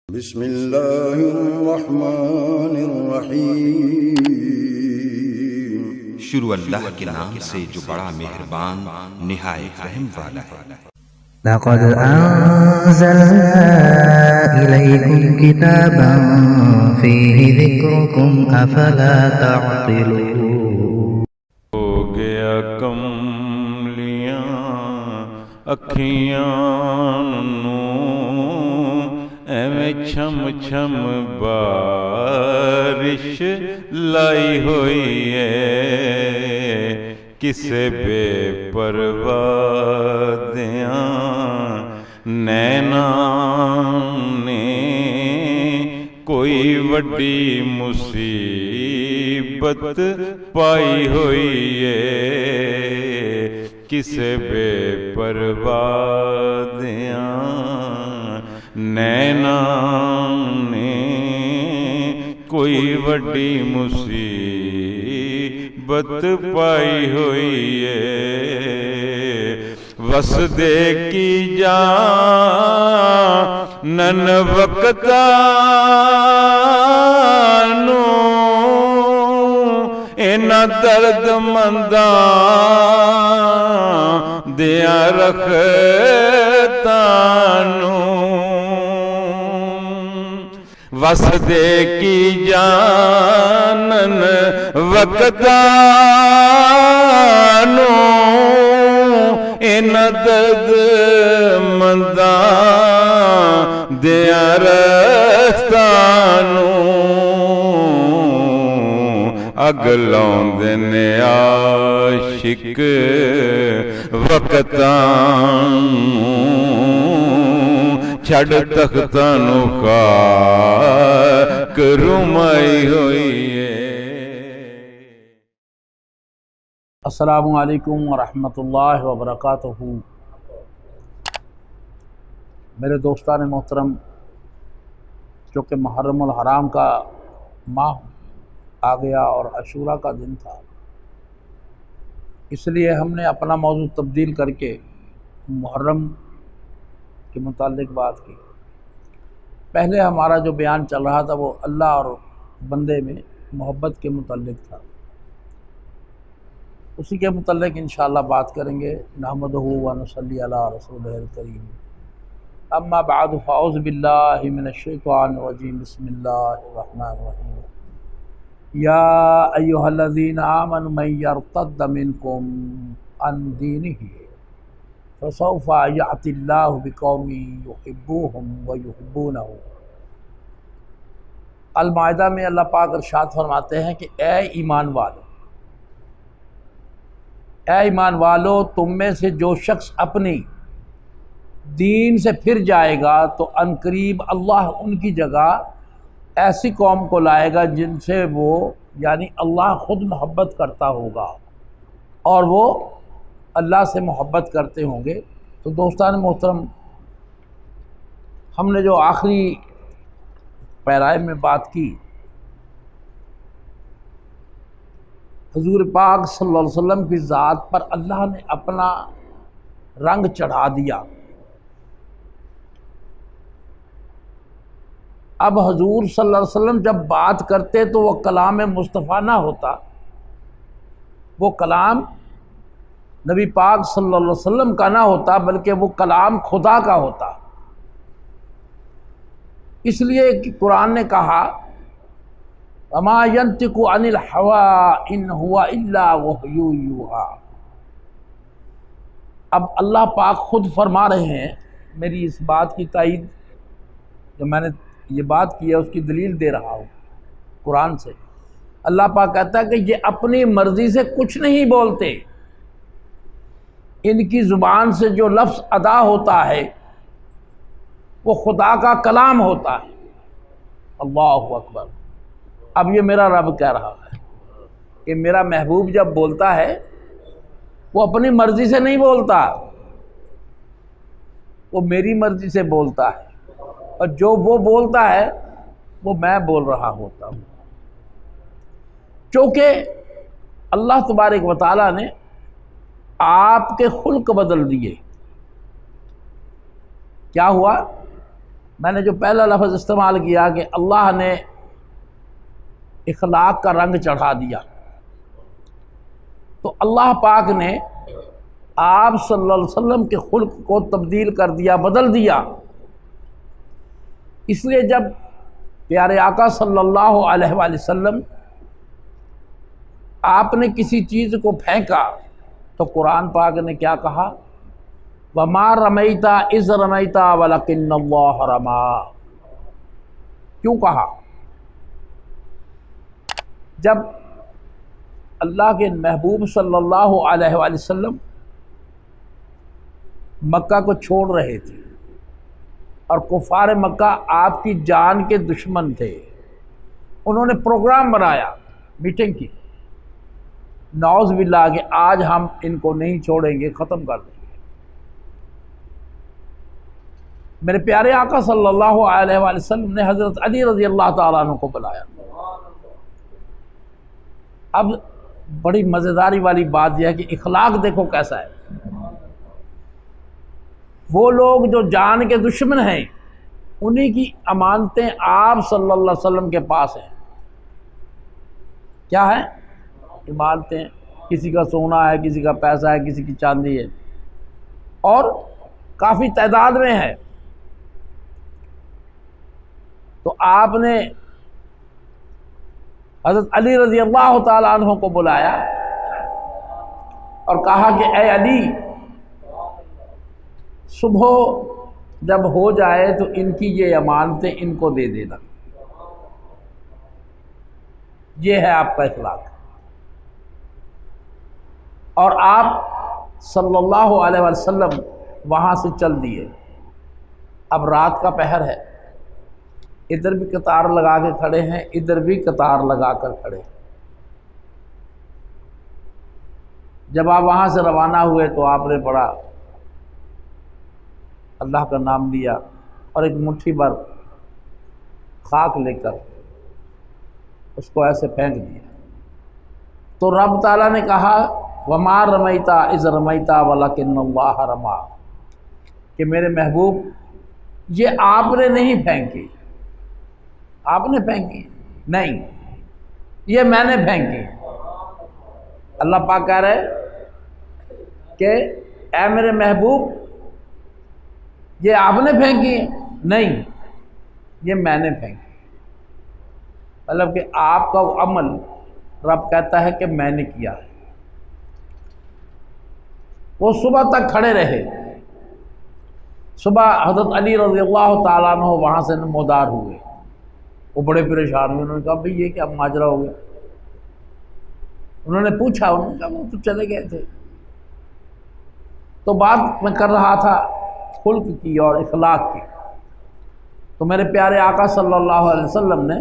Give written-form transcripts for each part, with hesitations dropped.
بسم اللہ الرحمن الرحیم۔ شروع اللہ کے نام سے جو بڑا مہربان نہایت رحم والا ہے۔ لقد أنزلنا إليكم كتابا فيه ذكركم أفلا تعقلون۔ ہو گیا کملیاں اکھیاں نوں ایویں چھم چھم بارش لائی ہوئی ہے، کسے بے پرواہ دیاں نیناں نے کوئی وڈی مصیبت پائی ہوئی ہے، کسے بے پرواہ دیاں نیناں نے کوئی وڈی مصیبت پائی ہوئی ہے۔ وسدے کی جانن وقتانو اینا درد منداں دیاں رختانو، وسدے کی جانن وقتانو اینا درد منداں دیاں رختانو، اگلوں دن عاشق وقتانو چھڑ تختانو خاک رمائی ہوئی ہے۔ السلام علیکم ورحمۃ اللہ وبرکاتہ۔ میرے دوستان محترم، چونکہ محرم الحرام کا ماہ آ گیا اور عاشوراء کا دن تھا، اس لیے ہم نے اپنا موضوع تبدیل کر کے محرم کے متعلق بات کی۔ پہلے ہمارا جو بیان چل رہا تھا وہ اللہ اور بندے میں محبت کے متعلق تھا، اسی کے متعلق انشاءاللہ بات کریں گے۔ نحمدہ و نصلی علی رسولہ الکریم، اما بعد فاعوذ باللہ من الشیطان الرجیم، بسم اللہ الرحمن الرحیم۔ یا ایہا الذین آمنوا من یرتد منکم عن دینہ فسوف یأتی اللہ بقوم یحبوہم ویحبونہ۔ المائدہ میں اللہ پاک ارشاد فرماتے ہیں کہ اے ایمان والو، اے ایمان والو، تم میں سے جو شخص اپنی دین سے پھر جائے گا تو عنقریب اللہ ان کی جگہ ایسی قوم کو لائے گا جن سے وہ یعنی اللہ خود محبت کرتا ہوگا اور وہ اللہ سے محبت کرتے ہوں گے۔ تو دوستان محترم، ہم نے جو آخری پیرائے میں بات کی، حضور پاک صلی اللہ علیہ وسلم کی ذات پر اللہ نے اپنا رنگ چڑھا دیا۔ اب حضور صلی اللہ علیہ وسلم جب بات کرتے تو وہ کلام مصطفیٰ نہ ہوتا، وہ کلام نبی پاک صلی اللہ علیہ وسلم کا نہ ہوتا، بلکہ وہ کلام خدا کا ہوتا۔ اس لیے کہ قرآن نے کہا وَمَا يَنْطِقُ عَنِ الْهَوَىٰ إِنْ هُوَ إِلَّا وَحْيٌ يُوحَىٰ۔ اب اللہ پاک خود فرما رہے ہیں، میری اس بات کی تائید جو میں نے یہ بات کی ہے اس کی دلیل دے رہا ہوں قرآن سے۔ اللہ پاک کہتا ہے کہ یہ اپنی مرضی سے کچھ نہیں بولتے، ان کی زبان سے جو لفظ ادا ہوتا ہے وہ خدا کا کلام ہوتا ہے۔ اللہ اکبر۔ اب یہ میرا رب کہہ رہا ہے کہ میرا محبوب جب بولتا ہے وہ اپنی مرضی سے نہیں بولتا، وہ میری مرضی سے بولتا ہے، اور جو وہ بولتا ہے وہ میں بول رہا ہوتا ہوں۔ چونکہ اللہ تبارک و تعالیٰ نے آپ کے خلق بدل دیے۔ کیا ہوا؟ میں نے جو پہلا لفظ استعمال کیا کہ اللہ نے اخلاق کا رنگ چڑھا دیا، تو اللہ پاک نے آپ صلی اللہ علیہ وسلم کے خلق کو تبدیل کر دیا، بدل دیا۔ اس لیے جب پیارے آقا صلی اللہ علیہ وآلہ وسلم آپ نے کسی چیز کو پھینکا تو قرآن پاک نے کیا کہا؟ وَمَا رَمَيْتَ إِذْ رَمَيْتَ وَلَكِنَّ اللَّهَ رَمَى۔ کیوں کہا؟ جب اللہ کے محبوب صلی اللہ علیہ وآلہ وسلم مکہ کو چھوڑ رہے تھے اور کفار مکہ آپ کی جان کے دشمن تھے، انہوں نے پروگرام بنایا، میٹنگ کی، نعوذ باللہ کہ آج ہم ان کو نہیں چھوڑیں گے، ختم کر دیں گے۔ میرے پیارے آقا صلی اللہ علیہ وآلہ وسلم نے حضرت علی رضی اللہ تعالیٰ عنہ کو بلایا۔ اب بڑی مزیداری والی بات یہ ہے کہ اخلاق دیکھو کیسا ہے۔ وہ لوگ جو جان کے دشمن ہیں انہی کی امانتیں آپ صلی اللہ علیہ وسلم کے پاس ہیں۔ کیا ہے؟ امانتیں، کسی کا سونا ہے، کسی کا پیسہ ہے، کسی کی چاندی ہے، اور کافی تعداد میں ہے۔ تو آپ نے حضرت علی رضی اللہ تعالیٰ عنہ کو بلایا اور کہا کہ اے علی، صبح جب ہو جائے تو ان کی یہ امانتیں ان کو دے دینا۔ یہ ہے آپ کا اخلاق۔ اور آپ صلی اللہ علیہ وسلم وہاں سے چل دیے۔ اب رات کا پہر ہے، ادھر بھی قطار لگا کے کھڑے ہیں، ادھر بھی قطار لگا کر کھڑے ہیں۔ جب آپ وہاں سے روانہ ہوئے تو آپ نے پڑھا، اللہ کا نام لیا اور ایک مٹھی بھر خاک لے کر اس کو ایسے پھینک دیا۔ تو رب تعالیٰ نے کہا وَمَا رَمَيْتَ إِذْ رَمَيْتَ وَلَكِنَّ اللَّهَ رَمَى، کہ میرے محبوب یہ آپ نے نہیں پھینکی، آپ نے پھینکی نہیں، یہ میں نے پھینکی۔ اللہ پاک کہہ رہے کہ اے میرے محبوب یہ آپ نے پھینکی نہیں، یہ میں نے پھینکی۔ مطلب کہ آپ کا وہ عمل رب کہتا ہے کہ میں نے کیا ہے۔ وہ صبح تک کھڑے رہے۔ صبح حضرت علی رضی اللہ تعالیٰ عنہ وہاں سے نمودار ہوئے، وہ بڑے پریشان ہوئے۔ انہوں نے کہا بھئی یہ کیا ماجرا ہو گیا؟ انہوں نے پوچھا، انہوں نے کہا وہ تو چلے گئے تھے۔ تو بات میں کر رہا تھا خلق کی اور اخلاق کی۔ تو میرے پیارے آقا صلی اللہ علیہ وسلم نے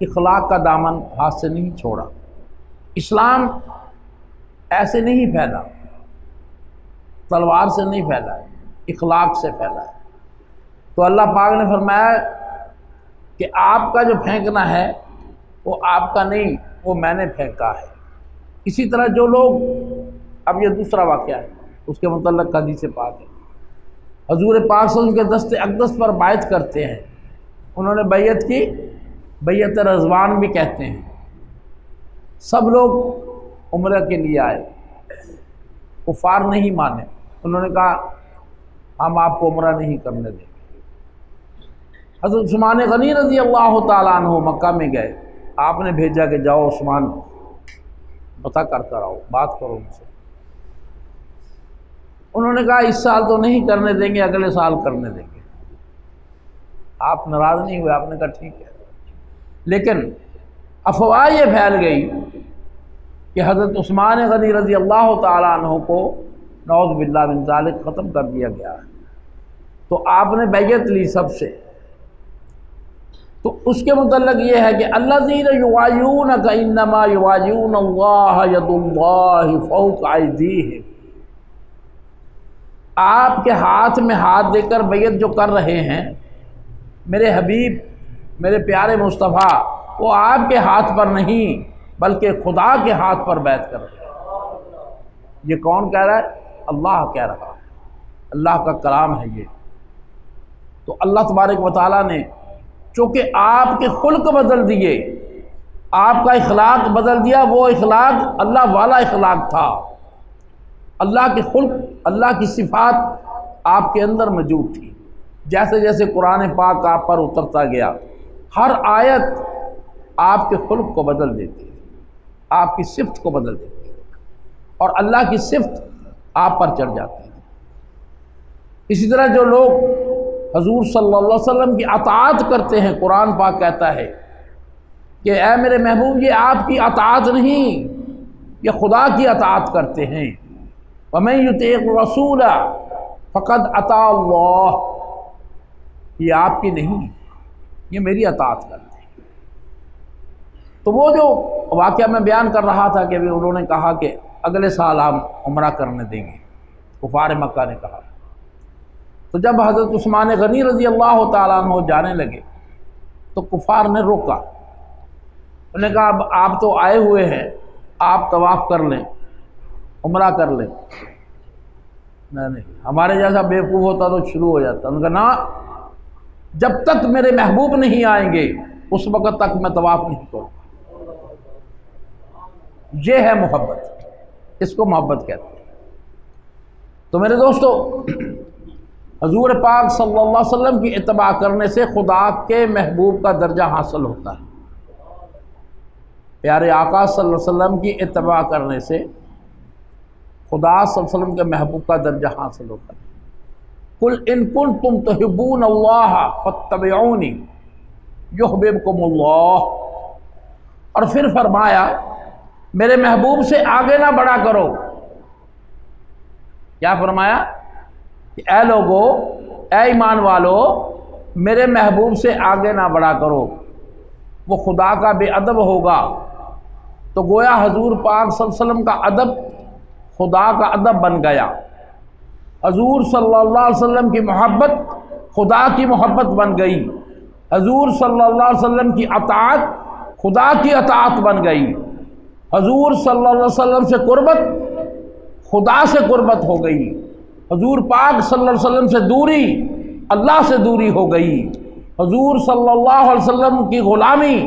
اخلاق کا دامن ہاتھ سے نہیں چھوڑا۔ اسلام ایسے نہیں پھیلا، تلوار سے نہیں پھیلا ہے، اخلاق سے پھیلا ہے۔ تو اللہ پاک نے فرمایا کہ آپ کا جو پھینکنا ہے وہ آپ کا نہیں، وہ میں نے پھینکا ہے۔ اسی طرح جو لوگ، اب یہ دوسرا واقعہ ہے، اس کے متعلق حدیث پاک ہے، حضور پاک صلی اللہ علیہ وسلم کے دست اقدس پر بیعت کرتے ہیں۔ انہوں نے بیعت کی، بیعت رضوان بھی کہتے ہیں۔ سب لوگ عمرہ کے لیے آئے، کفار نہیں مانے، انہوں نے کہا ہم آپ کو عمرہ نہیں کرنے دیں گے۔ حضرت عثمان غنی رضی اللہ تعالیٰ عنہ مکہ میں گئے، آپ نے بھیجا کہ جاؤ عثمان پتہ کر کر آؤ، بات کرو ان سے۔ انہوں نے کہا اس سال تو نہیں کرنے دیں گے، اگلے سال کرنے دیں گے۔ آپ ناراض نہیں ہوئے، آپ نے کہا ٹھیک ہے۔ لیکن افواہ یہ پھیل گئی کہ حضرت عثمان غنی رضی اللہ تعالیٰ عنہ کو نعوذ باللہ من ذالک ختم کر دیا گیا ہے۔ تو آپ نے بیعت لی سب سے۔ تو اس کے متعلق یہ ہے کہ الذین یبایعونک انما یبایعون اللہ ید اللہ فوق ایدیہم، آپ کے ہاتھ میں ہاتھ دے کر بیعت جو کر رہے ہیں میرے حبیب، میرے پیارے مصطفیٰ، وہ آپ کے ہاتھ پر نہیں بلکہ خدا کے ہاتھ پر بیعت کر رہے ہیں۔ یہ کون کہہ رہا ہے؟ اللہ کہہ رہا ہے، اللہ کا کلام ہے یہ۔ تو اللہ تبارک و تعالیٰ نے چونکہ آپ کے خلق بدل دیے، آپ کا اخلاق بدل دیا، وہ اخلاق اللہ والا اخلاق تھا، اللہ کے خلق، اللہ کی صفات آپ کے اندر موجود تھی۔ جیسے جیسے قرآن پاک آپ پر اترتا گیا، ہر آیت آپ کے خلق کو بدل دیتی ہے، آپ کی صفت کو بدل دیتی ہے، اور اللہ کی صفت آپ پر چڑھ جاتی ہے۔ اسی طرح جو لوگ حضور صلی اللہ علیہ وسلم کی اطاعت کرتے ہیں، قرآن پاک کہتا ہے کہ اے میرے محبوب، یہ آپ کی اطاعت نہیں، یہ خدا کی اطاعت کرتے ہیں۔ وَمَن يُطِعِ الرَّسُولَ فَقَدْ أَطَاعَ اللَّهَ، یہ آپ کی نہیں، یہ میری اطاعت کرتے ہیں۔ تو وہ جو واقعہ میں بیان کر رہا تھا کہ انہوں نے کہا کہ اگلے سال ہم عمرہ کرنے دیں گے، کفار مکہ نے کہا۔ تو جب حضرت عثمان غنی رضی اللہ تعالیٰ عنہ جانے لگے تو کفار نے روکا، انہوں نے کہا اب آپ تو آئے ہوئے ہیں، آپ طواف کر لیں، عمرہ کر لیں۔ نہیں، ہمارے جیسا بیوقوف ہوتا تو شروع ہو جاتا۔ انہوں نے کہا نا، جب تک میرے محبوب نہیں آئیں گے اس وقت تک میں طواف نہیں کروں گا۔ یہ ہے محبت، اس کو محبت کہتے ہیں۔ تو میرے دوستو، حضور پاک صلی اللہ علیہ وسلم کی اتباع کرنے سے خدا کے محبوب کا درجہ حاصل ہوتا ہے۔ پیارے آقا صلی اللہ علیہ وسلم کی اتباع کرنے سے خدا صلی اللہ علیہ وسلم کے محبوب کا درجہ حاصل ہوتا ہے۔ قُلْ إِن كُنتُمْ تُحِبُّونَ اللَّهَ فَاتَّبِعُونِي يُحْبِبْكُمُ اللَّهُ، اور پھر فرمایا میرے محبوب سے آگے نہ بڑھا کرو۔ کیا فرمایا کہ اے لوگو، اے ایمان والو، میرے محبوب سے آگے نہ بڑھا کرو، وہ خدا کا بے ادب ہوگا۔ تو گویا حضور پاک صلی اللہ علیہ وسلم کا ادب خدا کا ادب بن گیا، حضور صلی اللہ علیہ وسلم کی محبت خدا کی محبت بن گئی، حضور صلی اللہ علیہ وسلم کی اطاعت خدا کی اطاعت بن گئی، حضور صلی اللہ علیہ وسلم سے قربت خدا سے قربت ہو گئی، حضور پاک صلی اللہ علیہ وسلم سے دوری اللہ سے دوری ہو گئی، حضور صلی اللہ علیہ وسلم کی غلامی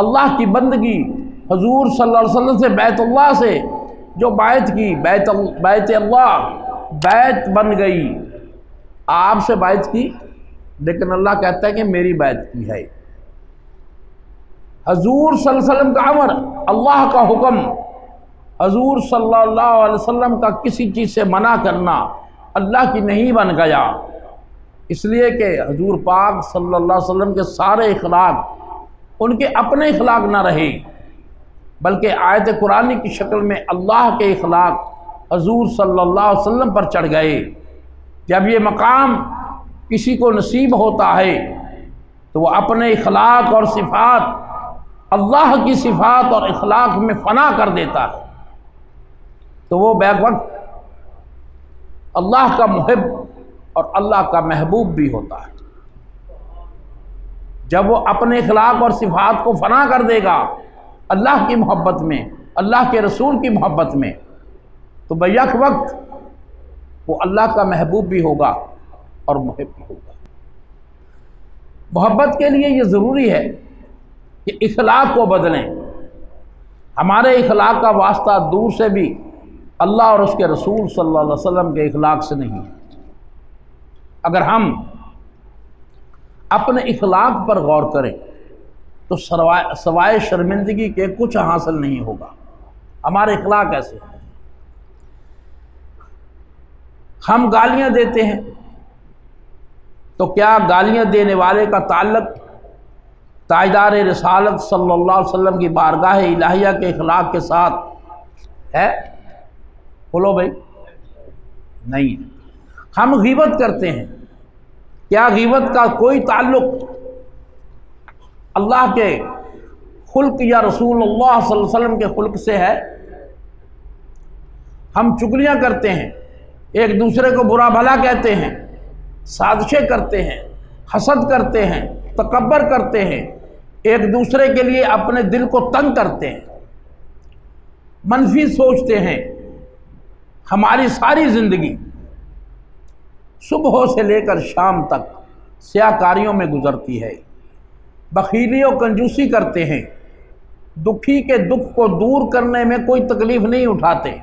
اللہ کی بندگی، حضور صلی اللہ علیہ وسلم سے بیت اللہ سے جو بیعت کی، بیت اللہ بیعت بن گئی، آپ سے بیعت کی، لیکن اللہ کہتا ہے کہ میری بیعت کی ہے۔ حضور صلی اللہ علیہ وسلم کا امر، اللہ کا حکم، حضور صلی اللہ علیہ وسلم کا کسی چیز سے منع کرنا اللہ کی نہیں بن گیا، اس لیے کہ حضور پاک صلی اللہ علیہ وسلم کے سارے اخلاق ان کے اپنے اخلاق نہ رہے، بلکہ آیت قرآنی کی شکل میں اللہ کے اخلاق حضور صلی اللہ علیہ وسلم پر چڑھ گئے۔ جب یہ مقام کسی کو نصیب ہوتا ہے تو وہ اپنے اخلاق اور صفات، اللہ کی صفات اور اخلاق میں فنا کر دیتا ہے، تو وہ بیک وقت اللہ کا محب اور اللہ کا محبوب بھی ہوتا ہے۔ جب وہ اپنے اخلاق اور صفات کو فنا کر دے گا اللہ کی محبت میں، اللہ کے رسول کی محبت میں، تو بیک وقت وہ اللہ کا محبوب بھی ہوگا اور محب بھی ہوگا۔ محبت کے لیے یہ ضروری ہے کہ اخلاق کو بدلیں۔ ہمارے اخلاق کا واسطہ دور سے بھی اللہ اور اس کے رسول صلی اللہ علیہ وسلم کے اخلاق سے نہیں ہے۔ اگر ہم اپنے اخلاق پر غور کریں تو سوائے شرمندگی کے کچھ حاصل نہیں ہوگا۔ ہمارے اخلاق ایسے ہیں، ہم گالیاں دیتے ہیں تو کیا گالیاں دینے والے کا تعلق تاجدار رسالت صلی اللہ علیہ وسلم کی بارگاہ الہیہ کے اخلاق کے ساتھ ہے؟ بولو بھائی، نہیں ہے۔ ہم غیبت کرتے ہیں، کیا غیبت کا کوئی تعلق اللہ کے خلق یا رسول اللہ صلی اللہ علیہ وسلم کے خلق سے ہے؟ ہم چگلیاں کرتے ہیں، ایک دوسرے کو برا بھلا کہتے ہیں، سازشیں کرتے ہیں، حسد کرتے ہیں، تکبر کرتے ہیں، ایک دوسرے کے لیے اپنے دل کو تنگ کرتے ہیں، منفی سوچتے ہیں۔ ہماری ساری زندگی صبح سے لے کر شام تک سیاہکاریوں میں گزرتی ہے، بخیلی و کنجوسی کرتے ہیں، دکھی کے دکھ کو دور کرنے میں کوئی تکلیف نہیں اٹھاتے،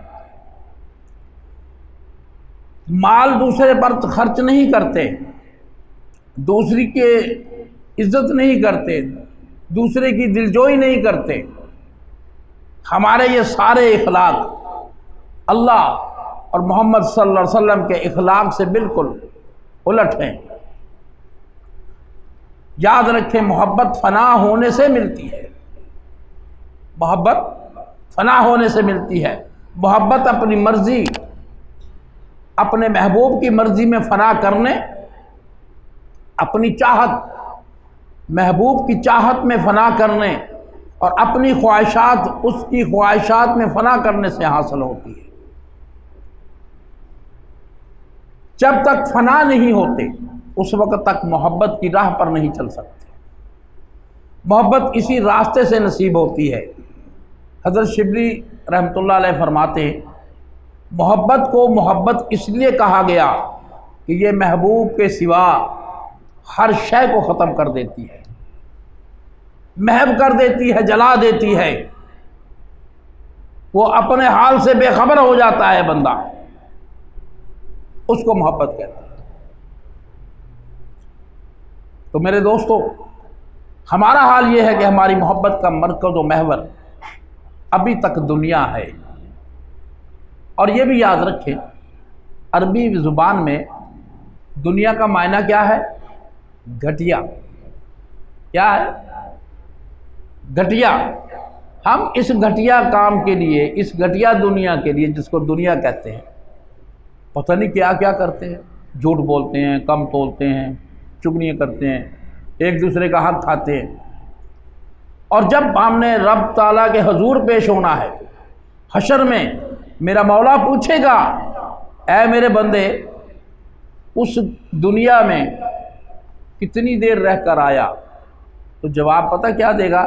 مال دوسرے پر خرچ نہیں کرتے، دوسری کی عزت نہیں کرتے، دوسرے کی دلجوئی نہیں کرتے۔ ہمارے یہ سارے اخلاق اللہ اور محمد صلی اللہ علیہ وسلم کے اخلاق سے بالکل الٹ ہیں۔ یاد رکھیں، محبت فنا ہونے سے ملتی ہے، محبت فنا ہونے سے ملتی ہے۔ محبت اپنی مرضی، اپنے محبوب کی مرضی میں فنا کرنے، اپنی چاہت، محبوب کی چاہت میں فنا کرنے اور اپنی خواہشات اس کی خواہشات میں فنا کرنے سے حاصل ہوتی ہے۔ جب تک فنا نہیں ہوتے اس وقت تک محبت کی راہ پر نہیں چل سکتے۔ محبت اسی راستے سے نصیب ہوتی ہے۔ حضرت شبلی رحمۃ اللہ علیہ فرماتے ہیں، محبت کو محبت اس لیے کہا گیا کہ یہ محبوب کے سوا ہر شے کو ختم کر دیتی ہے، محو کر دیتی ہے، جلا دیتی ہے۔ وہ اپنے حال سے بے خبر ہو جاتا ہے بندہ، اس کو محبت کہتے ہیں۔ تو میرے دوستو، ہمارا حال یہ ہے کہ ہماری محبت کا مرکز و محور ابھی تک دنیا ہے۔ اور یہ بھی یاد رکھیں، عربی زبان میں دنیا کا معنی کیا ہے؟ گھٹیا۔ کیا ہے؟ گھٹیا۔ ہم اس گھٹیا کام کے لیے، اس گھٹیا دنیا کے لیے، جس کو دنیا کہتے ہیں، پتہ نہیں کیا کیا کرتے ہیں۔ جھوٹ بولتے ہیں، کم تولتے ہیں، چگلیاں کرتے ہیں، ایک دوسرے کا حق کھاتے ہیں۔ اور جب ہم نے رب تعالیٰ کے حضور پیش ہونا ہے حشر میں، میرا مولا پوچھے گا، اے میرے بندے اس دنیا میں کتنی دیر رہ کر آیا؟ تو جواب پتہ کیا دے گا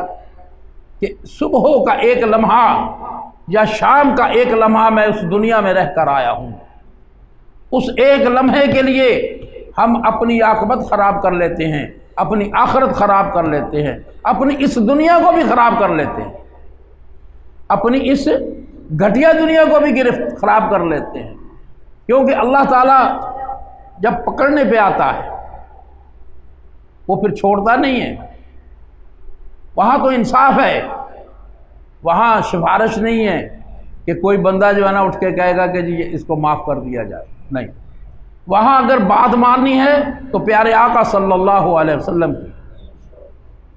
کہ صبح کا ایک لمحہ یا شام کا ایک لمحہ میں اس دنیا میں رہ کر آیا ہوں۔ اس ایک لمحے کے لیے ہم اپنی عاقبت خراب کر لیتے ہیں، اپنی آخرت خراب کر لیتے ہیں، اپنی اس دنیا کو بھی خراب کر لیتے ہیں، اپنی اس گھٹیا دنیا کو بھی خراب کر لیتے ہیں۔ کیونکہ اللہ تعالیٰ جب پکڑنے پہ آتا ہے وہ پھر چھوڑتا نہیں ہے۔ وہاں تو انصاف ہے، وہاں سفارش نہیں ہے کہ کوئی بندہ جو ہے نا اٹھ کے کہے گا کہ جی اس کو معاف کر دیا جائے، نہیں۔ وہاں اگر بات ماننی ہے تو پیارے آقا صلی اللہ علیہ وسلم کی،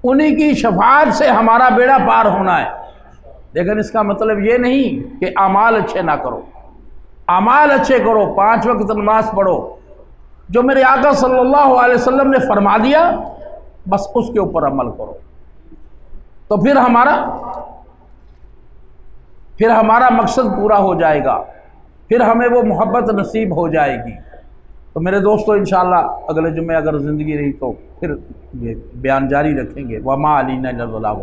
انہی کی شفاعت سے ہمارا بیڑا پار ہونا ہے۔ لیکن اس کا مطلب یہ نہیں کہ اعمال اچھے نہ کرو، اعمال اچھے کرو، 5 وقت نماز پڑھو، جو میرے آقا صلی اللہ علیہ وسلم نے فرما دیا بس اس کے اوپر عمل کرو، تو پھر ہمارا مقصد پورا ہو جائے گا، پھر ہمیں وہ محبت نصیب ہو جائے گی۔ تو میرے دوستو، انشاءاللہ اگلے جمعے اگر زندگی رہی تو پھر یہ بیان جاری رکھیں گے۔ وما علینا الا البلاغ۔